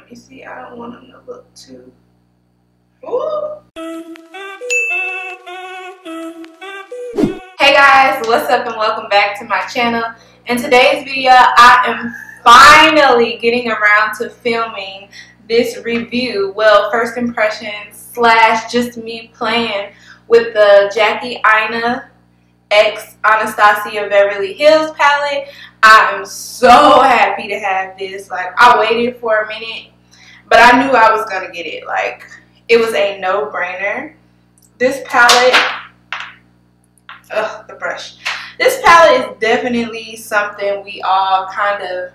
Let me see. I don't want them to look too. Ooh. Hey guys, what's up and welcome back to my channel. In today's video, I am finally getting around to filming this review. Well, first impressions / just me playing with the Jackie Aina x Anastasia Beverly Hills palette. I am so happy to have this. Like, I waited for a minute, but I knew I was gonna get it. Like, it was a no-brainer. This palette, the brush. This palette is definitely something we all kind of,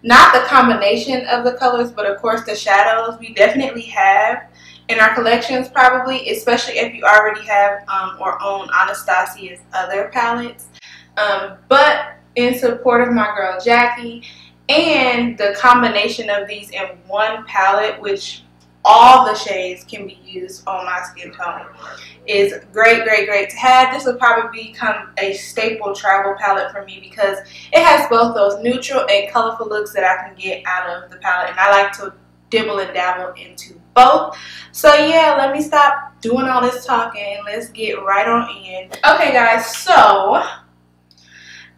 not the combination of the colors, but of course the shadows, we definitely have in our collections probably, especially if you already have or own Anastasia's other palettes. But in support of my girl Jackie and the combination of these in one palette, which all the shades can be used on my skin tone, is great to have. This will probably become a staple travel palette for me because it has both those neutral and colorful looks that I can get out of the palette, and I like to dibble and dabble into both. So yeah, let me stop doing all this talking and let's get right on in. Okay guys, so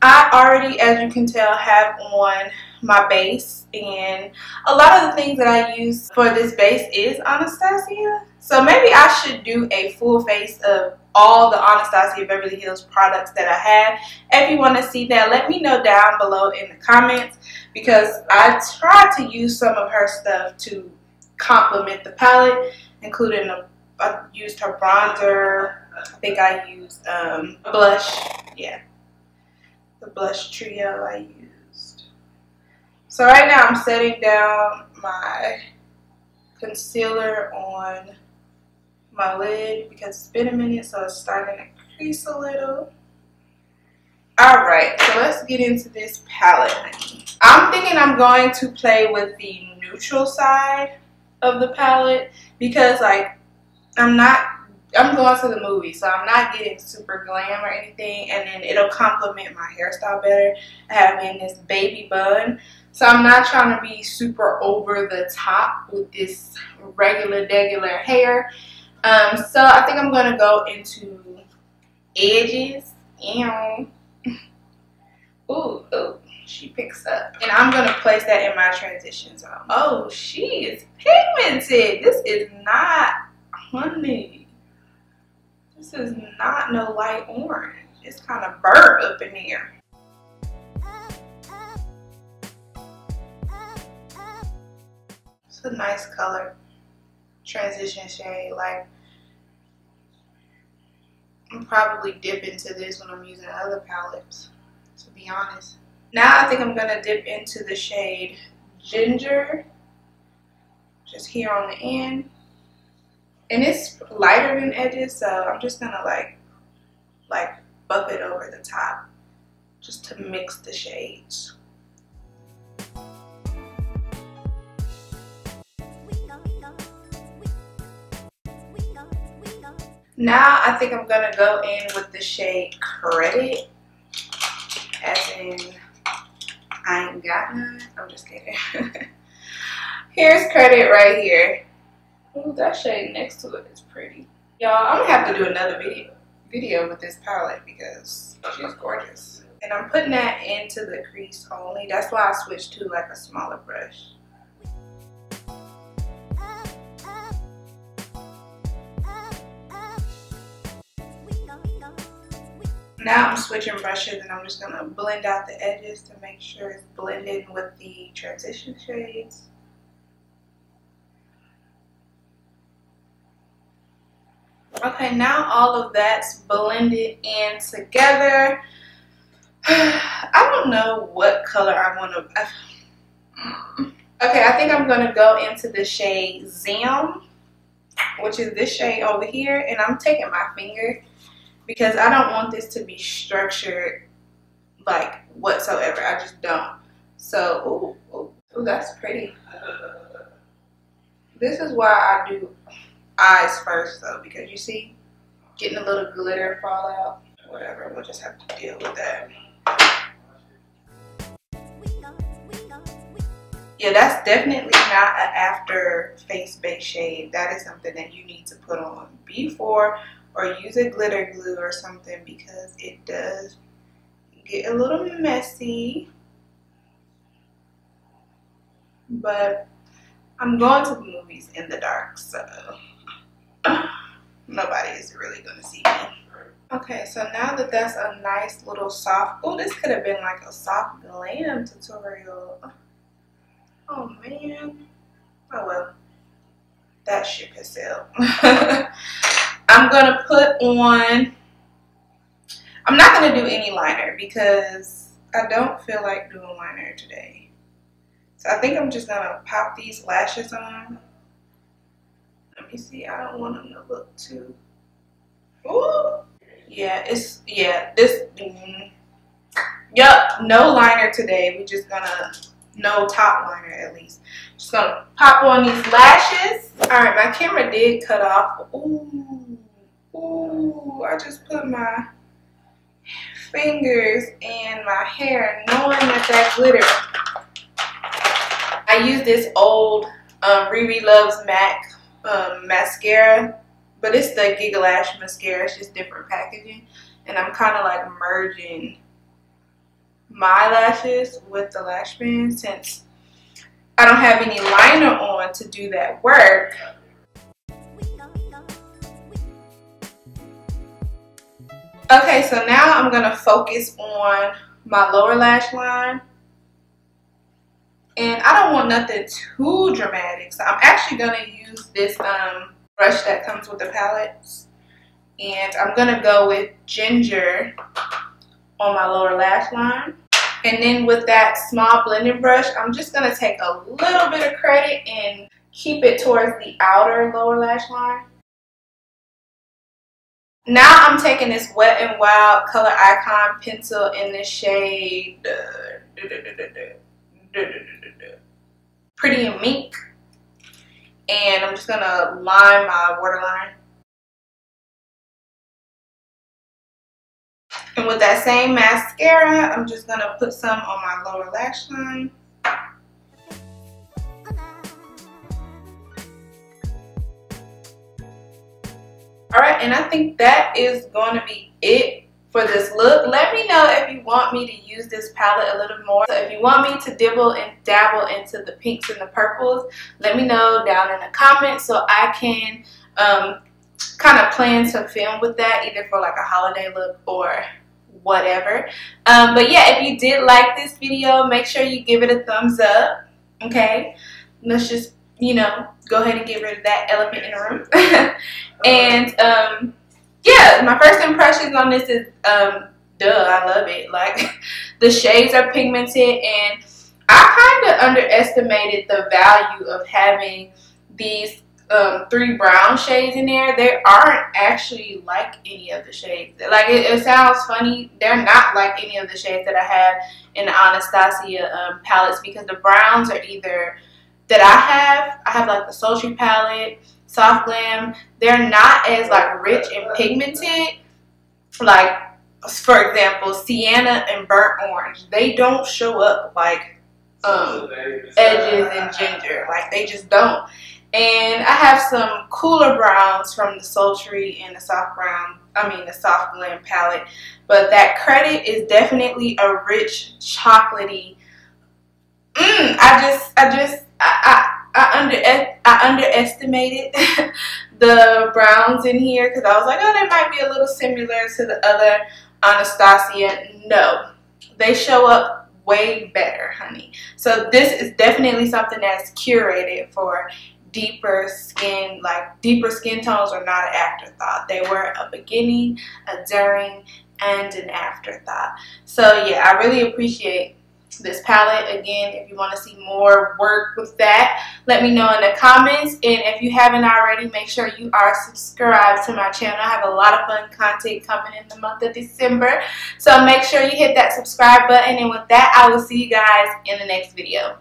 I already, as you can tell, have on my base, and a lot of the things that I use for this base is Anastasia. So maybe I should do a full face of all the Anastasia Beverly Hills products that I have. If you want to see that, let me know down below in the comments, because I tried to use some of her stuff to complement the palette, including I used her bronzer. I think I used a blush. Yeah, the blush trio I used. So right now I'm setting down my concealer on my lid because it's been a minute, so it's starting to crease a little. Alright, so let's get into this palette, honey. I'm thinking I'm going to play with the neutral side of the palette because, like, I'm going to the movie, so I'm not getting super glam or anything, and then it'll complement my hairstyle better. I have in this baby bun, so I'm not trying to be super over the top with this regular hair. So I think I'm going to go into edges. Ooh, she picks up. And I'm going to place that in my transition zone. Oh, she is pigmented. This is not, honey. This is not no light orange. It's kind of burnt up in here. It's a nice color transition shade. Like, I'm probably dip into this when I'm using other palettes, to be honest. Now I think I'm gonna dip into the shade Ginger, just here on the end. And it's lighter than edges, so I'm just gonna like buff it over the top just to mix the shades. Now I think I'm gonna go in with the shade Credit, as in I ain't got none. I'm just kidding. Here's Credit right here. Ooh, that shade next to it is pretty. Y'all, I'm gonna have to do another video with this palette because she's gorgeous. And I'm putting that into the crease only. That's why I switched to like a smaller brush. Now I'm switching brushes and I'm just gonna blend out the edges to make sure it's blended with the transition shades. Okay, now all of that's blended in together. I don't know what color I want to. Okay, I think I'm going to go into the shade Zim, which is this shade over here. And I'm taking my finger because I don't want this to be structured like whatsoever. I just don't. So, ooh, that's pretty. This is why I do eyes first though, because you see, getting a little glitter fall out. Whatever, we'll just have to deal with that. Yeah, that's definitely not an after face base shade. That is something that you need to put on before, or use a glitter glue or something, because it does get a little messy. But I'm going to the movies in the dark, so nobody is really going to see me. Okay, so now that that's a nice little soft, oh, this could have been like a soft glam tutorial. Oh man. Oh well. That ship has sailed. I'm going to put on, I'm not going to do any liner because I don't feel like doing liner today. So I think I'm just going to pop these lashes on. Let me see. I don't want them to look too. Ooh. Yeah, this, yup, no liner today. We're just gonna, no top liner at least. Just gonna pop on these lashes. All right, my camera did cut off. Ooh, I just put my fingers in my hair knowing that glitter. I use this old Riri Loves MAC mascara. But it's the Giiiiiirrrrrrrrll mascara. It's just different packaging. And I'm kind of like merging my lashes with the lash band since I don't have any liner on to do that work. Okay, so now I'm going to focus on my lower lash line. And I don't want nothing too dramatic. So I'm actually going to use this brush that comes with the palettes, and I'm gonna go with ginger on my lower lash line, and then with that small blending brush I'm just gonna take a little bit of credit and keep it towards the outer lower lash line. Now I'm taking this Wet n Wild Color Icon pencil in the shade Pretty in Mink. And I'm just going to line my waterline. And with that same mascara, I'm just going to put some on my lower lash line. Alright, and I think that is going to be it for this look. Let me know if you want me to use this palette a little more. So if you want me to dabble into the pinks and the purples, let me know down in the comments so I can kind of plan to film with that, either for like a holiday look or whatever. But yeah, if you did like this video, make sure you give it a thumbs up. Okay, let's just, you know, go ahead and get rid of that elephant in the room. And yeah, my first impressions on this is, I love it. Like, the shades are pigmented, and I kind of underestimated the value of having these 3 brown shades in there. They aren't actually like any of the shades. Like, it sounds funny. They're not like any of the shades that I have in the Anastasia palettes, because the browns are either that I have like the Sultry palette, Soft Glam. They're not as like rich and pigmented. Like, for example, Sienna and Burnt Orange, they don't show up like edges and ginger. Like, they just don't. And I have some cooler browns from the Sultry and the Soft Glam palette. But that credit is definitely a rich chocolatey. I underestimated the browns in here, because I was like, oh, they might be a little similar to the other Anastasia. No, they show up way better, honey. So this is definitely something that's curated for deeper skin. Like, deeper skin tones are not an afterthought. They were a beginning, a during, and an afterthought. So yeah, I really appreciate this palette. Again, if you want to see more work with that, let me know in the comments. And if you haven't already, make sure you are subscribed to my channel. I have a lot of fun content coming in the month of December, so make sure you hit that subscribe button. And with that, I will see you guys in the next video.